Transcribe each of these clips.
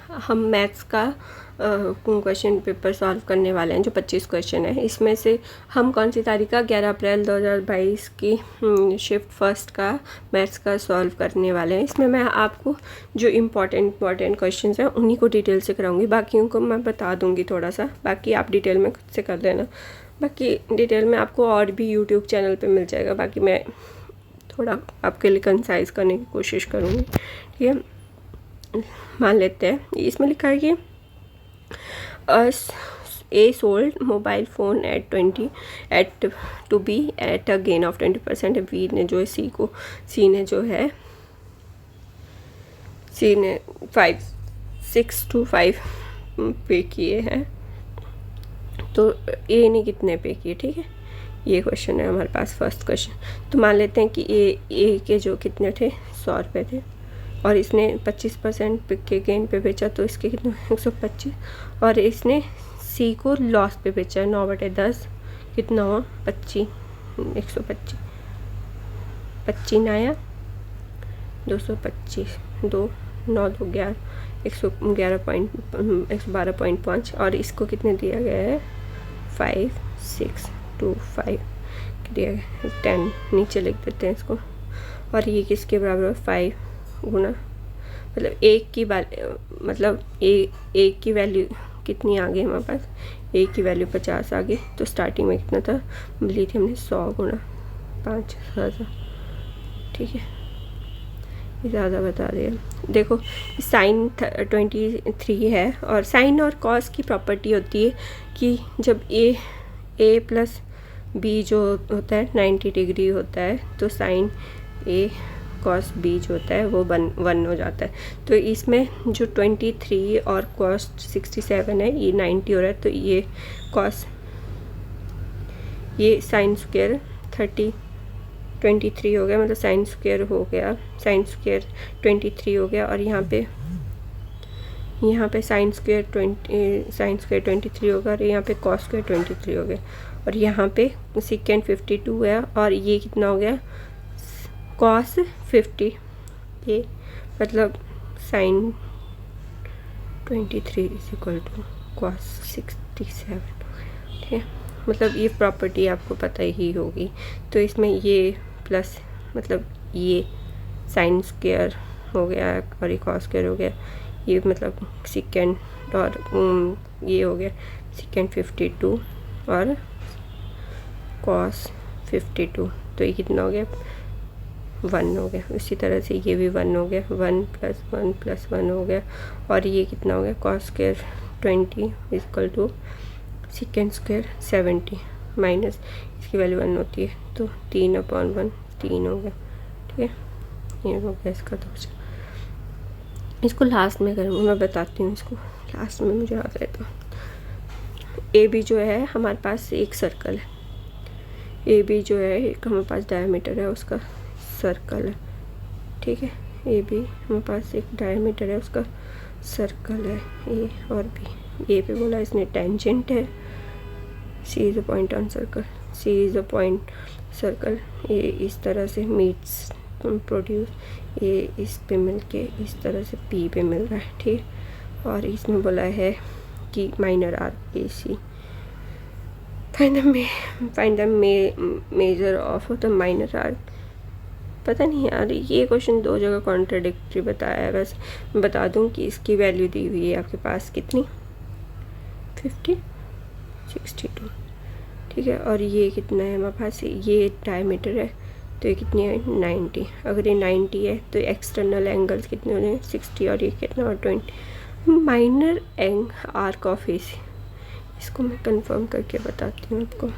हम मैथ्स का question paper solve करने वाले हैं, जो 25 क्वेश्चन है। इसमें से हम कौन सी तारीख का 11 अप्रैल 2022 की शिफ्ट फर्स्ट का मैथ्स का सॉल्व करने वाले हैं। इसमें मैं आपको जो इम्पॉर्टेंट क्वेश्चन हैं उन्हीं को डिटेल से कराऊंगी, बाकियों को मैं बता दूंगी थोड़ा सा, बाकी आप डिटेल में खुद से कर लेना। बाकी डिटेल में आपको और भी यूट्यूब चैनल पे मिल जाएगा, बाकी मैं थोड़ा आपके लिए कंसाइज करने की कोशिश करूँगी। ठीक है, मान लेते हैं इसमें लिखा है कि A sold mobile phone at 20 at to B at a gain of 20%। B ने जो है C ने जो है C ने 625 पे किए हैं, तो A ने कितने पे किए। ठीक है, ये क्वेश्चन है हमारे पास फर्स्ट क्वेश्चन। तो मान लेते हैं कि A के जो कितने थे 100 रुपये थे, और इसने 25% के गेन पे बेचा, तो इसके कितने 125, और इसने सी को लॉस पे बेचा 9/10, कितना हुआ 25, 125, 25 नया 225, 2 9 2 11, 112.5, और इसको कितने दिया गया है 5625 दिया गया 10, नीचे लिख देते हैं इसको। और ये किसके बराबर है 5 गुना, मतलब एक की वैल्यू कितनी आ गई हमारे पास, एक की वैल्यू 50 आ गई। तो स्टार्टिंग में कितना था, ली थी हमने 100 गुना 5000। ठीक है, ये ज़्यादा बता रहे हैं। देखो साइन 23 है, और साइन और कॉस की प्रॉपर्टी होती है कि जब ए प्लस बी जो होता है 90 डिग्री होता है, तो साइन ए कॉस बी जो होता है वो 1 हो जाता है। तो इसमें जो 23 और कॉस 67 है, ये 90 हो रहा है, तो ये कॉस ये साइन स्क्वायर 23 हो गया, मतलब साइन स्क्वायर हो गया, साइन स्क्वायर 23 हो गया, और यहाँ पे साइन स्क्वायर 23 होगा, और यहाँ पे कॉस स्क्वायर 23 हो गया, और यहाँ पे सेकेंड 52 है, और ये कितना हो गया कॉस 50, ये मतलब sine 23 is equal to cos 67। ठीक है, मतलब ये प्रॉपर्टी आपको पता ही होगी। तो इसमें ये प्लस मतलब ये साइन स्क्वायर हो गया और ये कॉस स्क्वायर हो गया, ये मतलब सेकेंड, और ये हो गया सेकेंड 52 और कॉस 52, तो ये कितना हो गया 1 हो गया। इसी तरह से ये भी 1 हो गया, 1 + 1 + 1 हो गया, और ये कितना हो गया cos square 20 equal to second square 70 minus इसकी वैल्यू 1 होती है, तो 3/1 3 हो गया। ठीक है, ये हो गया इसका। तो इसको लास्ट में करूँगी, मैं बताती हूँ इसको लास्ट में, मुझे याद रहता। ए बी जो है हमारे पास एक सर्कल है, ए बी जो है एक हमारे पास डायमीटर है उसका सर्कल है। ठीक है, ए बी हमारे पास एक डायमीटर है उसका सर्कल है, ए और बी। ए पे बोला इसने टेंजेंट है, C is a point on circle, C is a point circle, A इस तरह से मीट्स प्रोड्यूस, ए इस पे मिल के इस तरह से पी पे मिल रहा है। ठीक, और इसमें बोला है कि minor arc A C, find the measure of the minor arc. पता नहीं यार, ये क्वेश्चन 2 जगह कॉन्ट्राडिक्टरी बताया है। बस मैं बता दूं कि इसकी वैल्यू दी हुई है आपके पास कितनी 50 62। ठीक है, और ये कितना है हमारे पास, ये डायमीटर है, तो ये कितनी है 90। अगर ये 90 है तो एक्सटर्नल एंगल्स कितने हो रहे हैं 60, और ये कितना और 20। माइनर आर्क ऑफ ए सी, इसको मैं कंफर्म करके बताती हूँ आपको।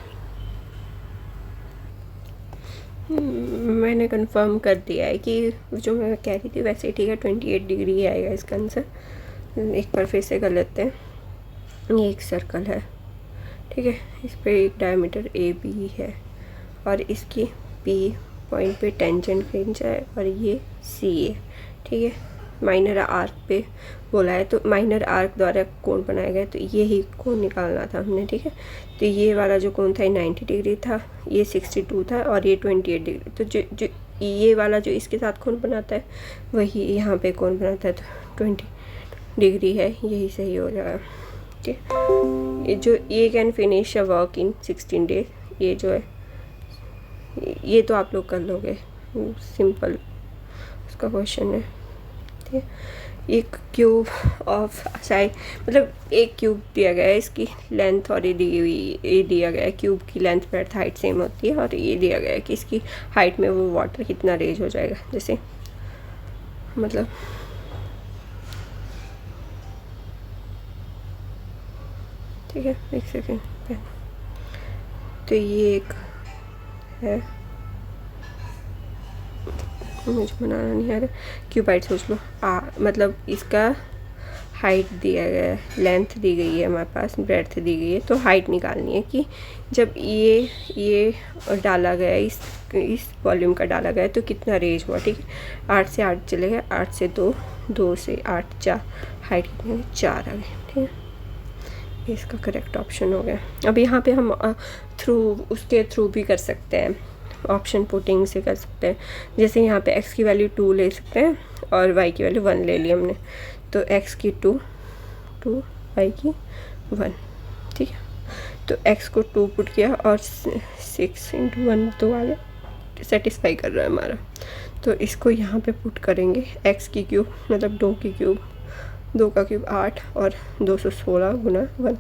मैंने कंफर्म कर दिया है कि जो मैं कह रही थी वैसे ही ठीक है, 28 डिग्री आएगा इसका आंसर। एक बार फिर से कर लेते हैं। ये एक सर्कल है, ठीक है, इस पर एक डायमीटर ए बी है, और इसकी पी पॉइंट पे टेंजेंट खींचा है, और ये सी है। ठीक है, माइनर आर्क पे बोला है, तो माइनर आर्क द्वारा कोण बनाया गया, तो ये ही कोण निकालना था हमने। ठीक है, तो ये वाला जो कोण था 90 डिग्री था, ये 62 था, और ये 28 डिग्री। तो जो ये वाला जो इसके साथ कोण बनाता है वही यहाँ पे कोण बनाता है, तो 20 डिग्री है, यही सही हो जाएगा। ठीक है, ये जो ये can finish a work in 16 days, ये जो है ये तो आप लोग कर लोगे, सिंपल उसका क्वेश्चन है। ठीक है, एक क्यूब ऑफ साइड, मतलब एक क्यूब दिया गया है, इसकी लेंथ और ये दी हुई, ये दिया गया है क्यूब की लेंथ ब्रेड्थ हाइट सेम होती है, और ये दिया गया है कि इसकी हाइट में वो वाटर कितना रेज हो जाएगा। जैसे मतलब ठीक है, एक सेकेंड, तो ये एक है, मुझे बनाना नहीं आ रहा, क्यूबाइड सोच लो। मतलब इसका हाइट दिया गया है, लेंथ दी गई है हमारे पास, ब्रेड्थ दी गई है, तो हाइट निकालनी है कि जब ये डाला गया है, इस वॉल्यूम का डाला गया है तो कितना रेज हुआ। ठीक है, 8 से 8 चले गए, 8 से 2, 2 से 8, 4, हाइट कितनी 4 आ गई। ठीक है, ये इसका करेक्ट ऑप्शन हो गया। अब यहाँ पे हम उसके थ्रू भी कर सकते हैं, ऑप्शन पुटिंग से कर सकते हैं। जैसे यहाँ पे x की वैल्यू 2 ले सकते हैं और y की वैल्यू 1 ले ली हमने, तो x की 2, y की 1। ठीक है, तो x को 2 पुट किया और 6 × 1 2 आ गया, सेटिस्फाई कर रहा है हमारा। तो इसको यहाँ पे पुट करेंगे, x की क्यूब मतलब 2 की क्यूब, 2 का क्यूब 8 और 216 गुना 1,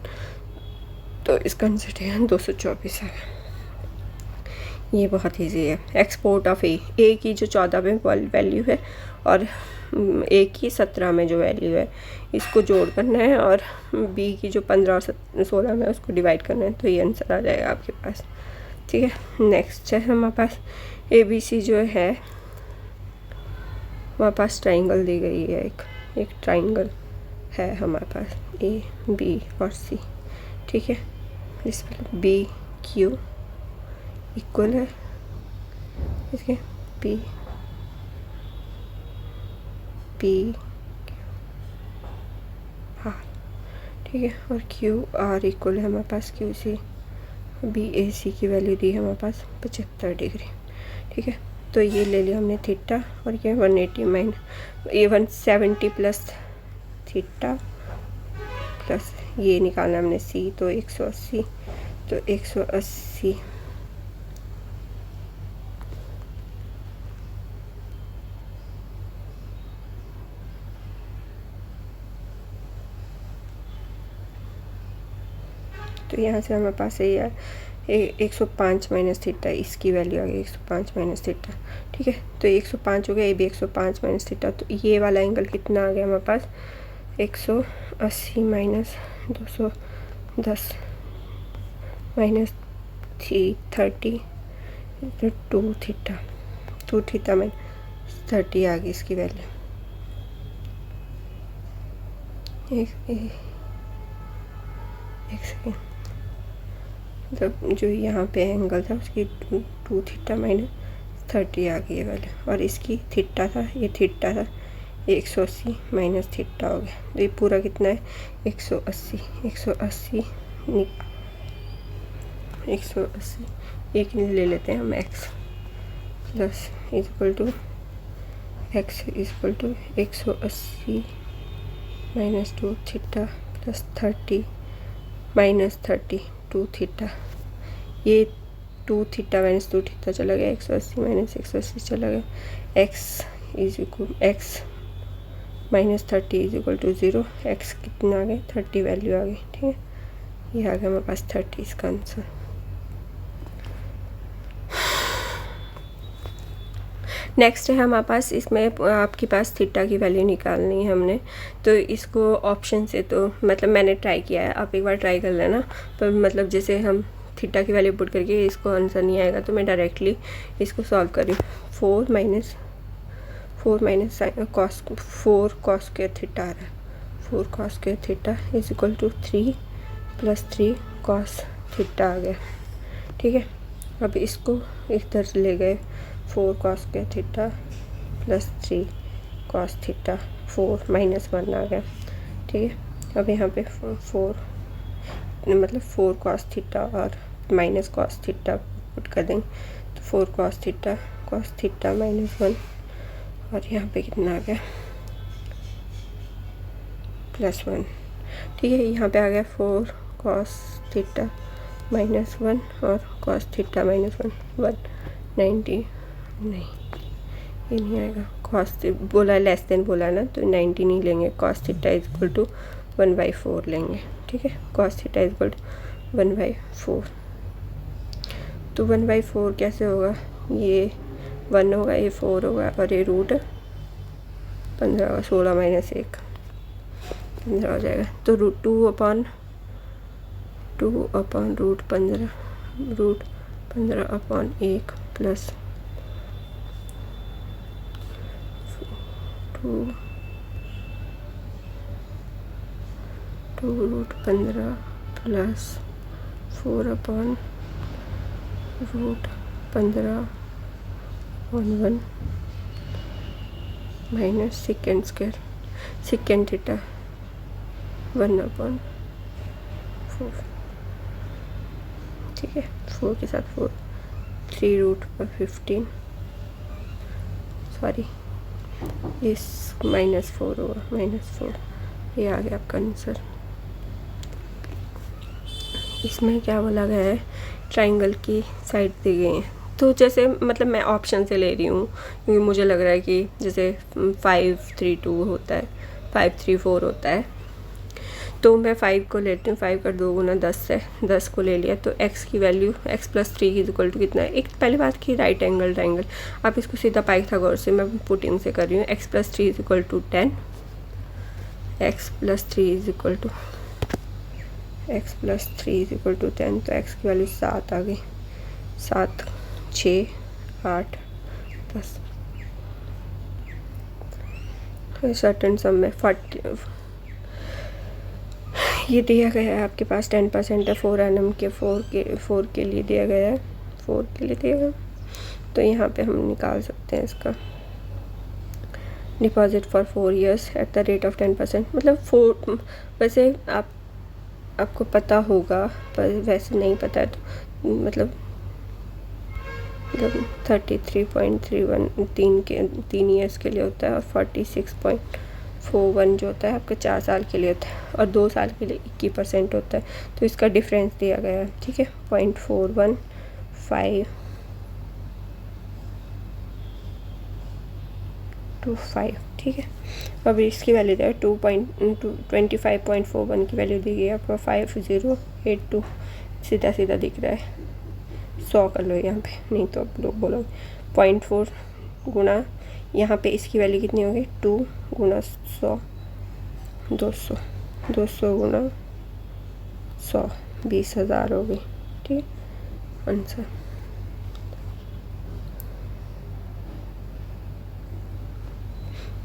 तो इसका आंसर है 224 है। ये बहुत इजी है। एक्सपोर्ट ऑफ ए की जो 14 में वैल्यू है और ए की 17 में जो वैल्यू है, इसको जोड़ करना है, और बी की जो 15 और 16 में उसको डिवाइड करना है, तो ये आंसर आ जाएगा आपके पास। ठीक है, नेक्स्ट है हमारे पास ABC जो है, हमारे पास ट्राइंगल दी गई है, एक ट्राइंगल है हमारे पास AB और C। ठीक है, इसमें BQ इक्वल है इसके P R। ठीक है, और QR इक्वल है हमारे पास QC। BAC की वैल्यू दी है हमारे पास 75 डिग्री। ठीक है, तो ये ले लिया हमने थीटा, और ये 180 माइनस ये 170 प्लस थीटा प्लस ये निकालना हमने C, तो 180, तो 180 तो यहाँ से हमारे पास यही है 105 माइनस थीटा, इसकी वैल्यू आ गई 105 माइनस थीटा। ठीक है, तो 105 हो गया, ये भी 105 माइनस थीटा, तो ये वाला एंगल कितना आ गया हमारे पास 180 माइनस 210 माइनस 30, 2 थीटा माइनस 30 आ गई इसकी वैल्यू। एक सेकेंड, मतलब जो यहाँ पे एंगल था उसकी 2 थीटा माइनस 30 आ गई है वैल्यू, और इसकी थीटा था, ये थीटा था 180 माइनस थीटा हो गया, तो ये पूरा कितना है 180 एक ले लेते हैं हम x plus equal to x equal to 180 minus 2 theta plus 30 minus 30 2 theta, ये 2 थीटा माइनस 2 थीटा चला गया, 180 माइनस 180 चला गया, x minus 30 is equal to 0। x कितना आ गया 30 वैल्यू आ गई। ठीक है, ये आ गया हमारे पास 30 इसका आंसर। नेक्स्ट है हमारे पास, इसमें आपके पास थीटा की वैल्यू निकालनी है हमने, तो इसको ऑप्शन से, तो मतलब मैंने ट्राई किया है, आप एक बार ट्राई कर लेना। पर मतलब जैसे हम थीटा की वैल्यू पुट करके इसको आंसर नहीं आएगा, तो मैं डायरेक्टली इसको सॉल्व करी, 4 minus four cos square theta आ रहा है, 4 cos square theta is equal to 3 plus 3 cos theta आ गया। ठीक है, अब इसको इधर से ले गए, 4 cos square theta plus 3 cos theta, 4 minus 1 आ गया। ठीक है, अब यहाँ पे 4 मतलब 4 कॉस थीटा और माइनस कॉस थीटा पुट कर देंगे, तो 4 कॉस थीटा माइनस 1, और यहाँ पे कितना आ गया +1। ठीक है, यहाँ पे आ गया 4 cos थीटा -1 और cos थीटा -1 190 नहीं, ये नहीं आएगा। cos बोला लेस देन बोला ना, तो 90 नहीं लेंगे। cos थीटा = 1/4 लेंगे। ठीक है, cos थीटा = 1/4। तो 1/4 कैसे होगा? ये 1 होगा, ये 4 होगा और ये √15 होगा। 16 - 1 15 हो जाएगा। तो √2/√15 √15/1 plus 2√15 plus 4/√15/1 minus second square second theta 1/4। ठीक है, 4 के साथ 4 3√15 सॉरी इस -4 होगा -4। ये आ गया आपका आंसर। इसमें क्या बोला गया है? ट्राइंगल की साइड दी गई है। तो जैसे मतलब मैं ऑप्शन से ले रही हूँ क्योंकि मुझे लग रहा है कि जैसे 5 3 2 होता है, 5 3 4 होता है, तो मैं 5 को लेती हूँ। 5 का 2 गुना 10 है, 10 को ले लिया। तो x की वैल्यू x + 3 = कितना है? एक पहली बात की राइट एंगल ट्राइंगल, आप इसको सीधा पाइथागोरस से मैं पुटिंग से कर रही हूँ। x + 3 = 10, x + 3 = 10। तो x की वैल्यू 7 आ गई। 7 6 8 10। सर्टेन सम में 40 ये दिया गया है आपके पास 10% है 4 annum के 4 के लिए दिया गया है, 4 के लिए दिया गया। तो यहाँ पे हम निकाल सकते हैं इसका deposit for 4 years at the rate of 10%। मतलब 4 वैसे आपको पता होगा, पर वैसे नहीं पता है तो मतलब 33.31 3 years के लिए होता है और 46.41 जो होता है आपके 4 साल के लिए होता है और 2 साल के लिए 21% होता है। तो इसका डिफरेंस दिया गया है। ठीक है, 0.4125। ठीक है, अब इसकी वैल्यू दिया है 25.41 की वैल्यू दी गई है आपको 5082 सीधा सीधा दिख रहा है। 100 कर लो यहाँ पे, नहीं तो आप लोग बोलोगे 0.4 गुना यहाँ पे इसकी वैल्यू कितनी होगी 2 गुना 100 200 200 गुना 100 20,000 होगी। ठीक है, आंसर।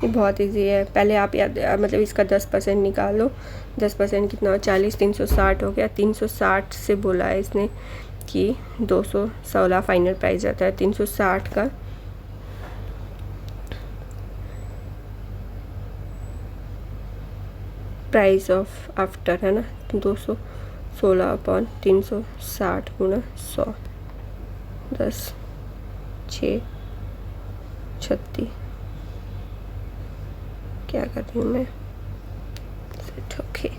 ये बहुत इजी है। पहले आप याद मतलब इसका 10% निकाल लो। 10% कितना हो 40 360 हो गया। 360 से बोला है इसने कि 216 फाइनल प्राइस जाता है। 360 का प्राइस ऑफ आफ्टर है ना 216/360 गुना 100 10 6 36 क्या कर रही हूँ मैं? ओके,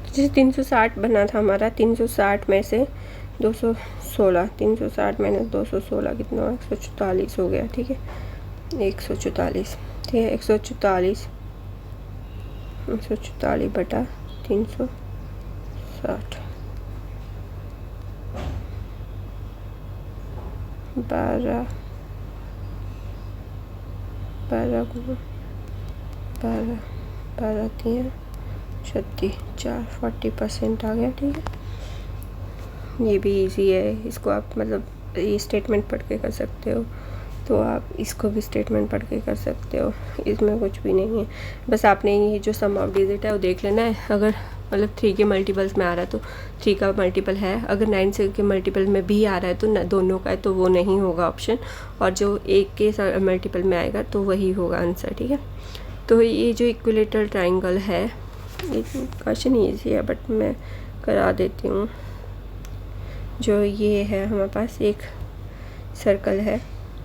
जैसे 360 बना था हमारा, 360 में से 216 360 - 216 कितना हुआ 144 हो गया। ठीक है, 144। ठीक है, 144 बटा 360 12 12 3 36 4 40% आ गया। ठीक है, ये भी इजी है। इसको आप मतलब ये स्टेटमेंट पढ़ के कर सकते हो, तो आप इसको भी स्टेटमेंट पढ़ के कर सकते हो। इसमें कुछ भी नहीं है, बस आपने ये जो सम ऑफ डिजिट है वो देख लेना है। अगर मतलब 3 के मल्टीपल्स में आ रहा है तो 3 का मल्टीपल है, अगर 9 से के मल्टीपल में भी आ रहा है तो दोनों का है तो वो नहीं होगा ऑप्शन, और जो 1 के मल्टीपल में आएगा तो वही होगा आंसर। ठीक है, तो ये जो इक्विलेटरल ट्राइंगल है, ये क्वेश्चन ईजी है बट मैं करा देती हूँ। जो ये है हमारे पास एक सर्कल है,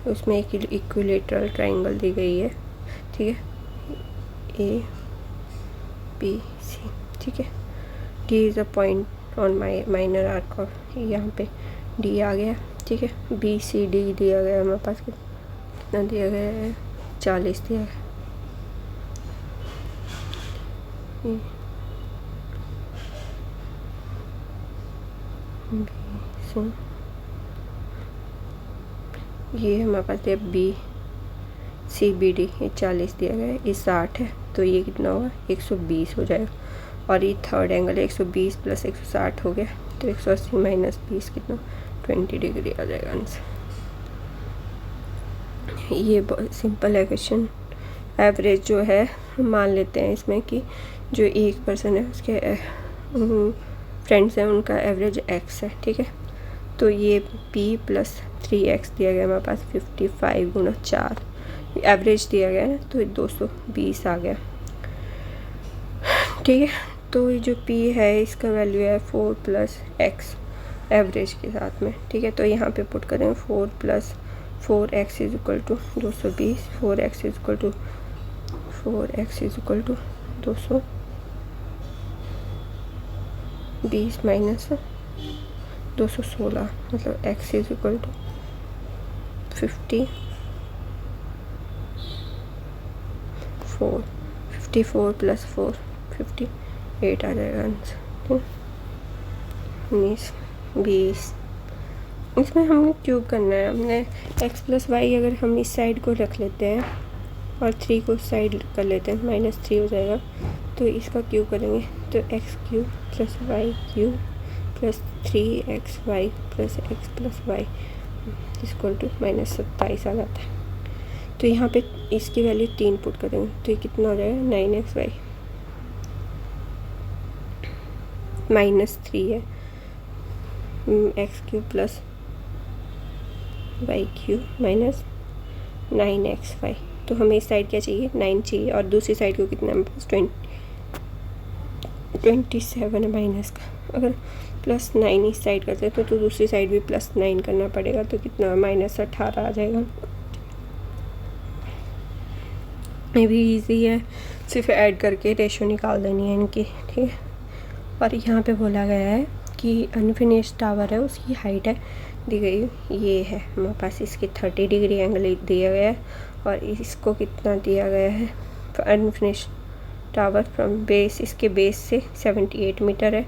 उसमें एक इक्विलेटरल ट्रायंगल दी गई है, ठीक है, ए बी सी, ठीक है। D is a point on minor arc of, यहाँ पे डी आ गया, ठीक है। बी सी डी दिया गया है हमारे पास, कितना दिया गया है, 40 दिया है। ये हमारे पास है बी सी बी डी, ये 40 दिया गया है, ये 60 है, तो ये कितना होगा, 120 हो जाएगा। और ये थर्ड एंगल है, 120 प्लस 160 हो गया, तो 180 माइनस 20 कितना, 20 डिग्री आ जाएगा आंसर। ये बहुत सिंपल है क्वेश्चन। एवरेज जो है मान लेते हैं इसमें कि जो एक पर्सन है उसके फ्रेंड्स हैं, उनका एवरेज x है, ठीक है। तो ये p प्लस 3x दिया गया हमारे पास, 55 गुना 4 एवरेज दिया गया है, तो 220 आ गया, ठीक है। तो ये जो p है इसका वैल्यू है 4 प्लस x एवरेज के साथ में, ठीक है। तो यहाँ पे पुट करें 4 plus 4x is equal to 220, 4x is equal to 220 minus 216, मतलब x is equal to 54 plus 4 58 आ जाएगा आंसर। 19 20 इसमें हमने क्यूब करना है, हमने x प्लस वाई अगर हम इस साइड को रख लेते हैं और 3 को साइड कर लेते हैं, -3 हो जाएगा, तो इसका क्यूब करेंगे तो x cube plus Y cube plus 3xy plus x plus Y equal to -27 आ जाता है। तो यहाँ पे इसकी वैल्यू 3 पुट करेंगे, तो ये कितना हो जाएगा, 9xy -3 है, x cube plus Y cube minus 9xy। तो हमें इस साइड क्या चाहिए, 9 चाहिए, और दूसरी साइड को कितना है, 27 है माइनस का। अगर +9 इस साइड करते हैं तो दूसरी साइड भी +9 करना पड़ेगा, तो कितना -18 आ जाएगा। ये भी इजी है, सिर्फ ऐड करके रेशो निकाल देनी है इनकी, ठीक है। और यहाँ पे बोला गया है कि अनफिनिश्ड टावर है, उसकी हाइट है दी गई ये है हमारे पास, इसकी 30 डिग्री एंगल दिया गया है, और इसको कितना दिया गया है, अनफिनिश्ड टावर फ्रॉम बेस, इसके बेस से 78 मीटर है,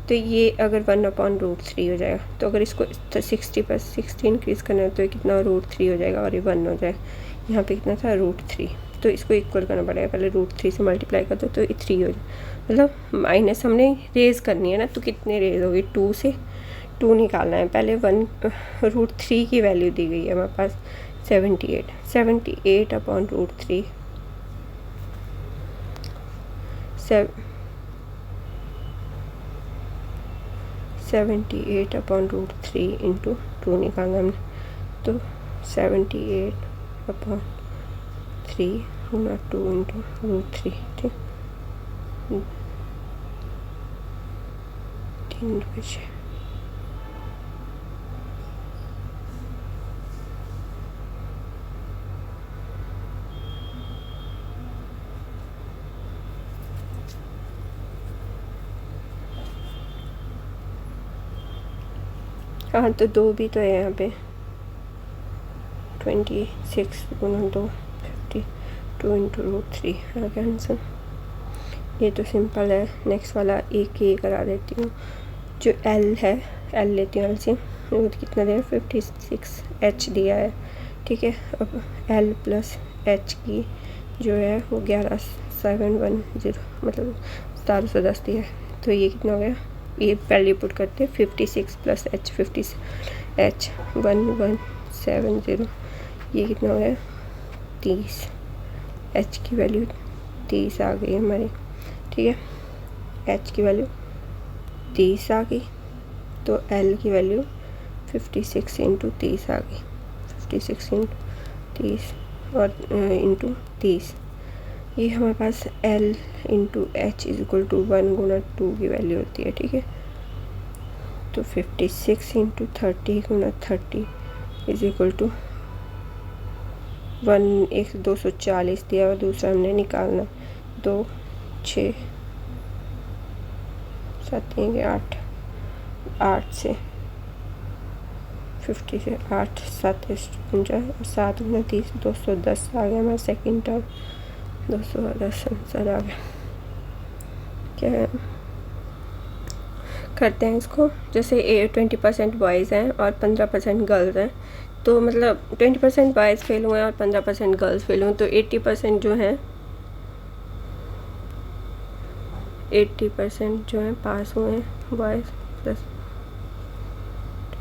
तो ये अगर 1/√3 हो जाएगा। तो अगर इसको 60 पर 60 इंक्रीज़ करना है तो ये कितना, √3 हो जाएगा, और ये 1 हो जाएगा। यहाँ पे कितना था, √3, तो इसको इक्वल करना पड़ेगा, पहले √3 से मल्टीप्लाई कर दो तो ये 3 हो जाए, मतलब माइनस हमने रेज़ करनी है ना, तो कितने रेज़ होगी, 2 से 2 निकालना है। पहले 1/√3 की वैल्यू दी गई है हमारे पास 78 78/√3 78/√3 इंटू 2 निकालना हमने, तो 78/3 गुना 2 इंटू √3, ठीक, 3 बचे। हाँ, तो 2 भी तो है यहाँ पे, 26 गुना 2 52 इंटू √3 आ गया आंसर। ये तो सिंपल है। नेक्स्ट वाला एक ये करा देती हूँ, जो L है, L लेती हूँ L से, वो कितना दिया है, 56H दिया है, ठीक है। अब L प्लस H की जो है वो 11710, मतलब 1710 दिया है, तो ये कितना हो गया, ये वैल्यू पुट करते हैं, 56 प्लस H 50 H 1170, ये कितना हो गया, 30, H की वैल्यू 30 आ गई हमारी, ठीक है। H की वैल्यू 30 आ गई, तो L की वैल्यू 56 इंटू 30 आ गई, 56 इंटू 30 और इंटू 30, ये हमारे पास L into H is equal to 1 गुना 2 की वैल्यू होती है, ठीक है। तो 56 इंटू 30 गुना 30 इज इक्वल टू 240 दिया और दूसरा हमने निकालना 2 6 7 3 8 8 से 50 से 8 7 49 और 7 29 210 आ गया हमारा सेकेंड टर्म 210 आंसर आ गया। क्या है करते हैं इसको, जैसे 20% बॉयज़ हैं और 15% गर्ल्स हैं, तो मतलब 20% बॉयज़ फेल हुए हैं और 15% गर्ल्स फेल हुए हैं, तो 80% जो हैं 80% जो हैं पास हुए हैं बॉयज़ प्लस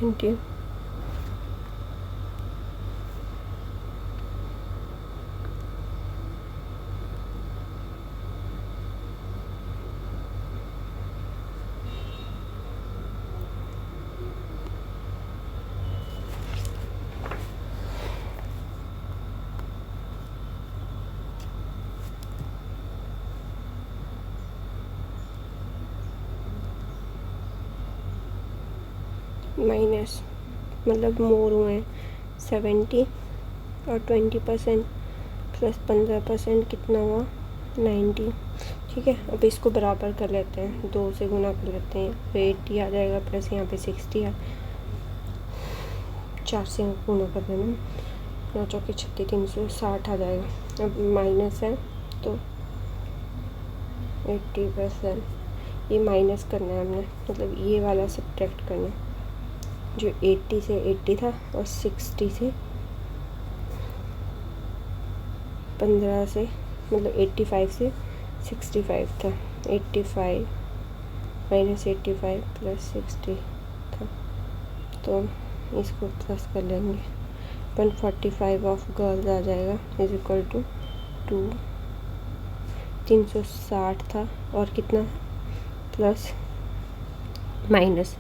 20 माइनस मतलब मोर हुए हैं 70 और 20% प्लस 15% कितना हुआ 90। ठीक है, अब इसको बराबर कर लेते हैं, 2 से गुना कर लेते हैं तो 80 आ जाएगा प्लस यहाँ पे 60 है, 4 से गुना कर देना 9 चौके 36 360 आ जाएगा। अब माइनस है तो 80% ये माइनस करना है हमने, मतलब ये वाला सब्ट्रैक्ट करना है जो 80 से 80 था और 60 से 15 से मतलब 85 से 65 था, 85 माइनस 85 प्लस 60 था, तो इसको प्लस कर लेंगे 145 ऑफ गर्ल्स आ जाएगा इज इक्वल टू 360 था और कितना प्लस माइनस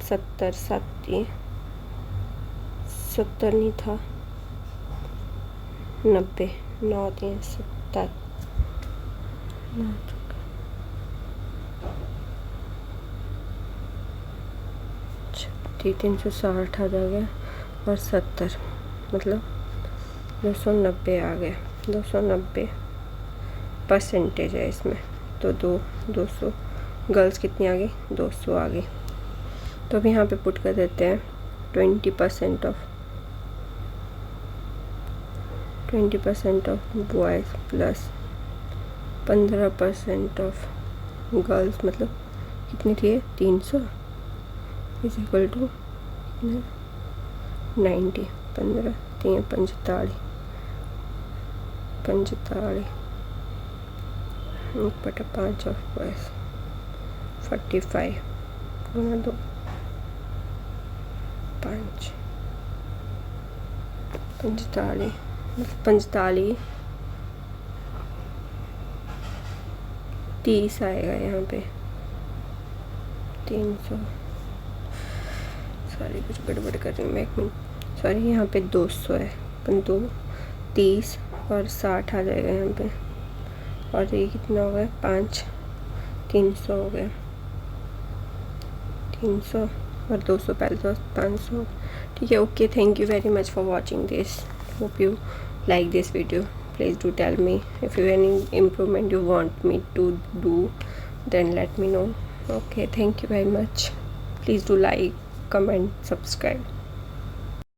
70 70 नहीं था 90 9 70 360 आ जाएगा और 70 मतलब 290 आ गया, 290 परसेंटेज है इसमें, तो 200 गर्ल्स कितनी आ गई 200 आ गई। तो अब यहाँ पे पुट कर देते हैं 20% of boys plus 15% of girls, मतलब कितनी थी 300 is equal to 90 15 3 45 1/5 of boys 45 गुना 2 5 45 30 आएगा यहाँ पे 300 सॉरी कुछ गड़बड़ कर रही हूँ मैं, 1 मिनट सॉरी, यहाँ पे 200 है अपन 2 30 और 60 आ जाएगा यहाँ पे, और ये कितना हो गया 5 300 हो गया 300 और 200 पहले तो 500। ठीक है, okay, thank you very much for watching this, hope you like this video. Please do tell me if you any improvement you want me to do, then let me know. Okay, thank you very much. Please do like, comment, subscribe.